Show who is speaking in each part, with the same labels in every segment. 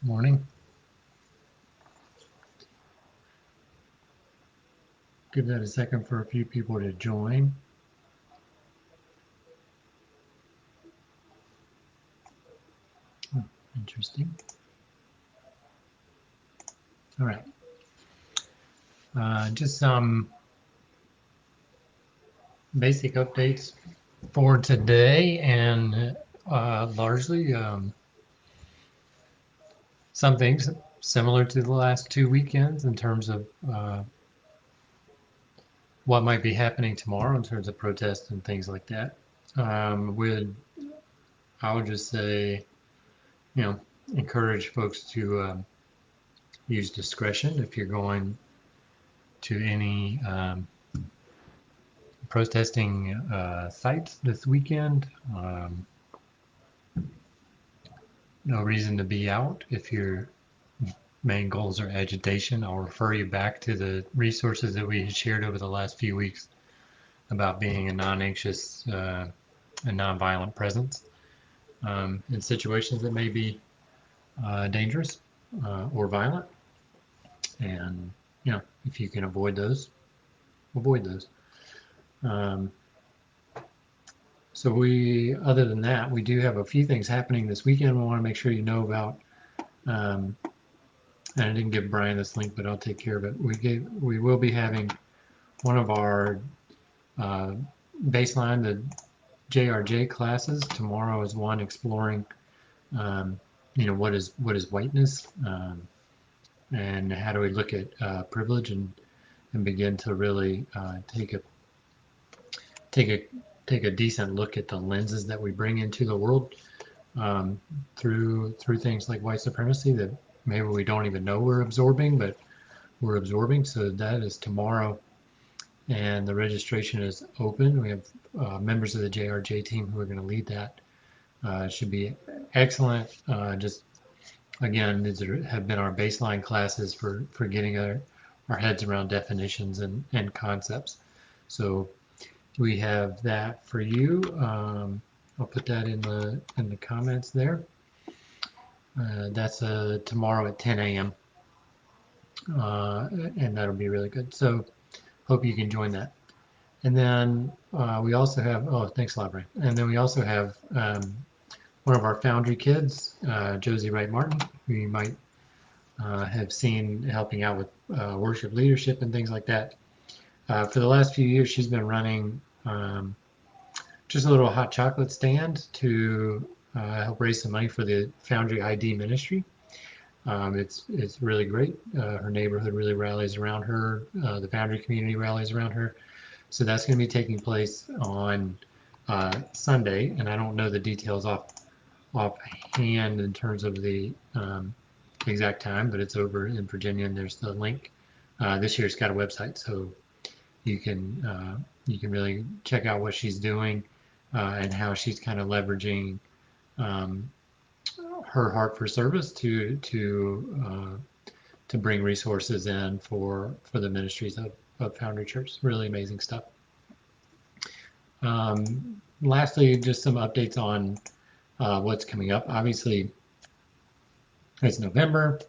Speaker 1: Morning. Give that a second for a few people to join. Interesting. All right. Just some basic updates for today, and largely some things similar to the last 2 weekends in terms of what might be happening tomorrow in terms of protests and things like that. Would I would just say, you know, encourage folks to use discretion if you're going to any protesting sites this weekend. No reason to be out if your main goals are agitation. I'll refer you back to the resources that we had shared over the last few weeks about being a non-anxious and non-violent presence in situations that may be dangerous or violent. And, if you can avoid those, avoid those. So other than that, we do have a few things happening this weekend we want to make sure you know about. And I didn't give Brian this link, but I'll take care of it. We will be having one of our baseline, the JRJ classes. Tomorrow is one exploring, what is whiteness, and how do we look at privilege and begin to really take a take a decent look at the lenses that we bring into the world through things like white supremacy that maybe we don't even know we're absorbing, but we're absorbing. So that is tomorrow, and the registration is open. We have members of the JRJ team who are going to lead that. It should be excellent. Just again, these have been our baseline classes for getting our heads around definitions and concepts. So we have that for you. I'll put that in the comments there. That's tomorrow at 10 a.m. And that'll be really good. So hope you can join that. And then we also have, oh, thanks a lot, Brian. And then we also have one of our Foundry kids, Josie Wright Martin, who you might have seen helping out with worship leadership and things like that. For the last few years, she's been running just a little hot chocolate stand to help raise some money for the Foundry ID ministry. It's really great. Her neighborhood really rallies around her. The Foundry community rallies around her. So that's going to be taking place on Sunday, and I don't know the details offhand in terms of the exact time, but it's over in Virginia, and there's the link. This year it's got a website, so you can really check out what she's doing and how she's kind of leveraging her heart for service to bring resources in for the ministries of Foundry Church. Really amazing stuff. Lastly, just some updates on what's coming up. Obviously, it's November.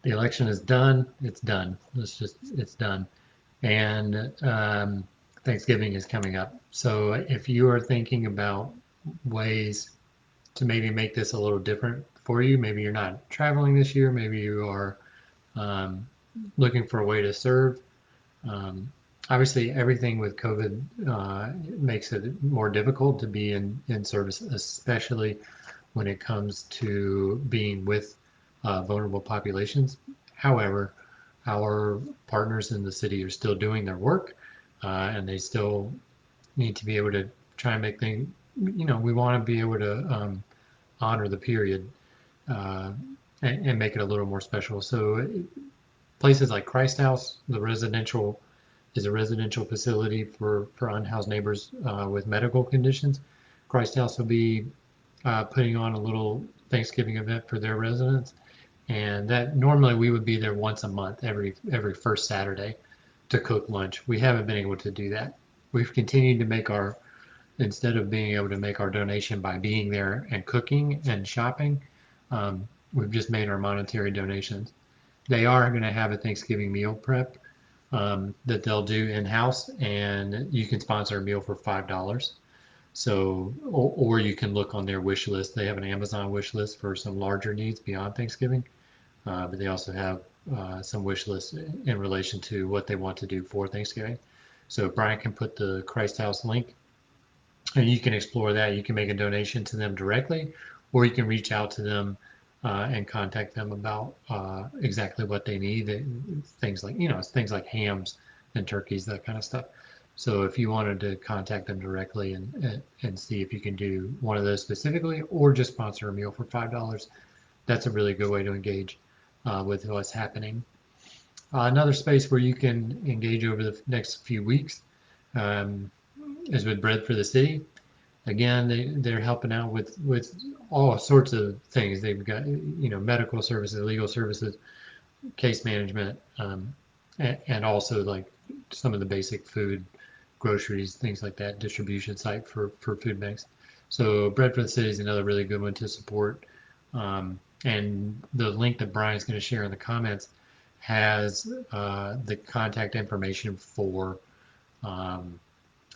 Speaker 1: The election is done. It's done. It's done. And Thanksgiving is coming up. So if you are thinking about ways to maybe make this a little different for you, maybe you're not traveling this year, maybe you are looking for a way to serve. Obviously, everything with COVID makes it more difficult to be in service, especially when it comes to being with vulnerable populations. However, our partners in the city are still doing their work, and they still need to be able to try and make things, we want to be able to honor the period and make it a little more special. So places like Christ House, is a residential facility for unhoused neighbors with medical conditions. Christ House will be putting on a little Thanksgiving event for their residents, and that normally we would be there once a month, every first Saturday, to cook lunch. We haven't been able to do that. We've continued to make instead of being able to make our donation by being there and cooking and shopping, we've just made our monetary donations. They are going to have a Thanksgiving meal prep that they'll do in-house, and you can sponsor a meal for $5. So, or you can look on their wish list. They have an Amazon wish list for some larger needs beyond Thanksgiving, but they also have some wish lists in relation to what they want to do for Thanksgiving. So Brian can put the Christ House link, and you can explore that. You can make a donation to them directly, or you can reach out to them and contact them about exactly what they need. Things like, things like hams and turkeys, that kind of stuff. So if you wanted to contact them directly and see if you can do one of those specifically, or just sponsor a meal for $5, that's a really good way to engage with what's happening. Another space where you can engage over the next few weeks um, is with Bread for the City. Again, they're helping out with all sorts of things. They've got medical services, legal services, case management, and also like some of the basic food, groceries, things like that, distribution site for food banks. So Bread for the City is another really good one to support. And the link that Brian's going to share in the comments has the contact information for um,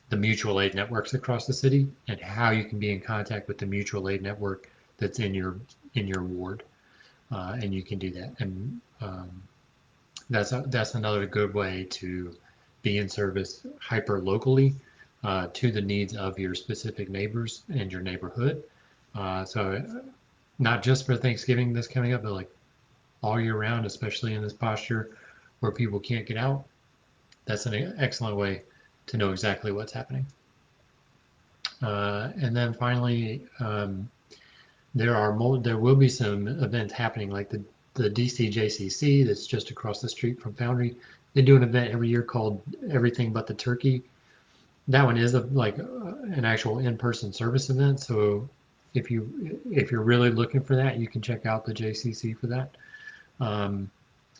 Speaker 1: the mutual aid networks across the city and how you can be in contact with the mutual aid network that's in your ward, and you can do that. And that's another good way to be in service hyper locally to the needs of your specific neighbors and your neighborhood. So not just for Thanksgiving that's coming up, but like all year round, especially in this posture where people can't get out. That's an excellent way to know exactly what's happening. And then finally, there will be some events happening, like the DC JCC that's just across the street from Foundry. They do an event every year called Everything But the Turkey. That one is an actual in-person service event. So if you're really looking for that, you can check out the JCC for that. Um,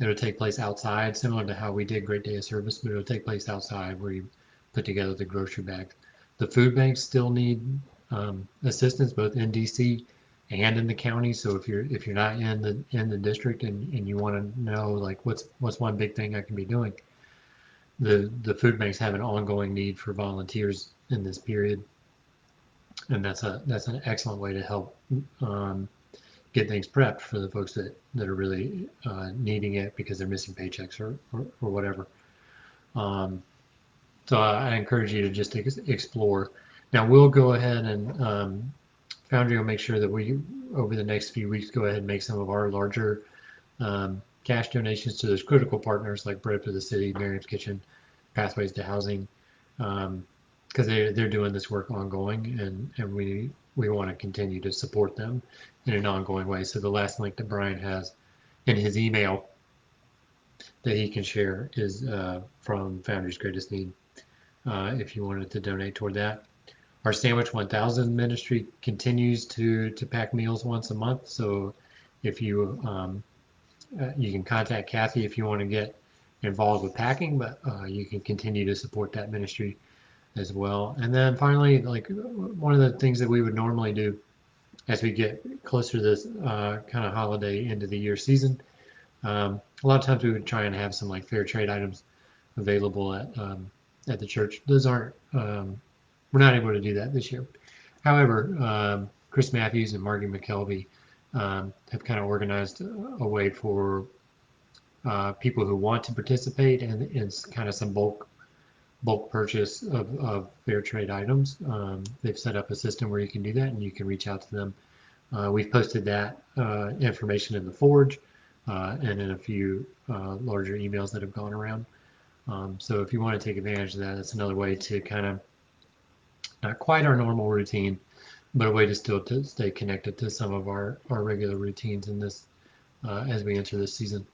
Speaker 1: it'll take place outside, similar to how we did Great Day of Service, but it'll take place outside where you put together the grocery bags. The food banks still need assistance both in DC and in the county. So if you're not in the district and you want to know like what's one big thing I can be doing, the food banks have an ongoing need for volunteers in this period, and that's an excellent way to help um, get things prepped for the folks that are really needing it because they're missing paychecks or whatever. Um, so I encourage you to just explore. Now we'll go ahead and Foundry will make sure that we, over the next few weeks, go ahead and make some of our larger cash donations to those critical partners like Bread for the City, Miriam's Kitchen, Pathways to Housing, because they're doing this work ongoing, and we want to continue to support them in an ongoing way. So the last link that Brian has in his email that he can share is from Foundry's Greatest Need, if you wanted to donate toward that. Our Sandwich 1000 ministry continues to pack meals once a month. So if you you can contact Kathy if you want to get involved with packing, but you can continue to support that ministry as well. And then finally, like one of the things that we would normally do as we get closer to this kind of holiday end of the year season, a lot of times we would try and have some like fair trade items available at the church. Those aren't we're not able to do that this year. However, Chris Matthews and Margie McKelvey have kind of organized a way for people who want to participate in kind of some bulk purchase of fair trade items. They've set up a system where you can do that and you can reach out to them. We've posted that information in the Forge and in a few larger emails that have gone around. So if you want to take advantage of that, that's another way to kind of not quite our normal routine, but a way to still to stay connected to some of our regular routines in this as we enter this season.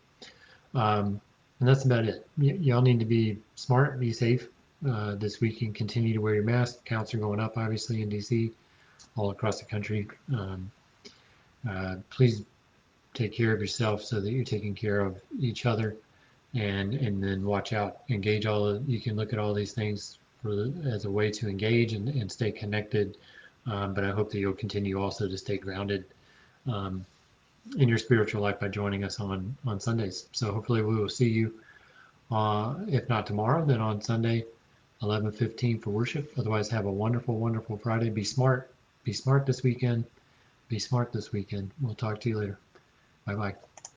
Speaker 1: And that's about it. Y'all need to be smart, be safe this week, and continue to wear your mask. Counts are going up, obviously, in DC, all across the country. Please take care of yourself so that you're taking care of each other, and then watch out. Engage you can look at all these things as a way to engage and stay connected. But I hope that you'll continue also to stay grounded in your spiritual life by joining us on Sundays. So hopefully we will see you, if not tomorrow, then on Sunday, 11:15 for worship. Otherwise, have a wonderful, wonderful Friday. Be smart. Be smart this weekend. Be smart this weekend. We'll talk to you later. Bye bye.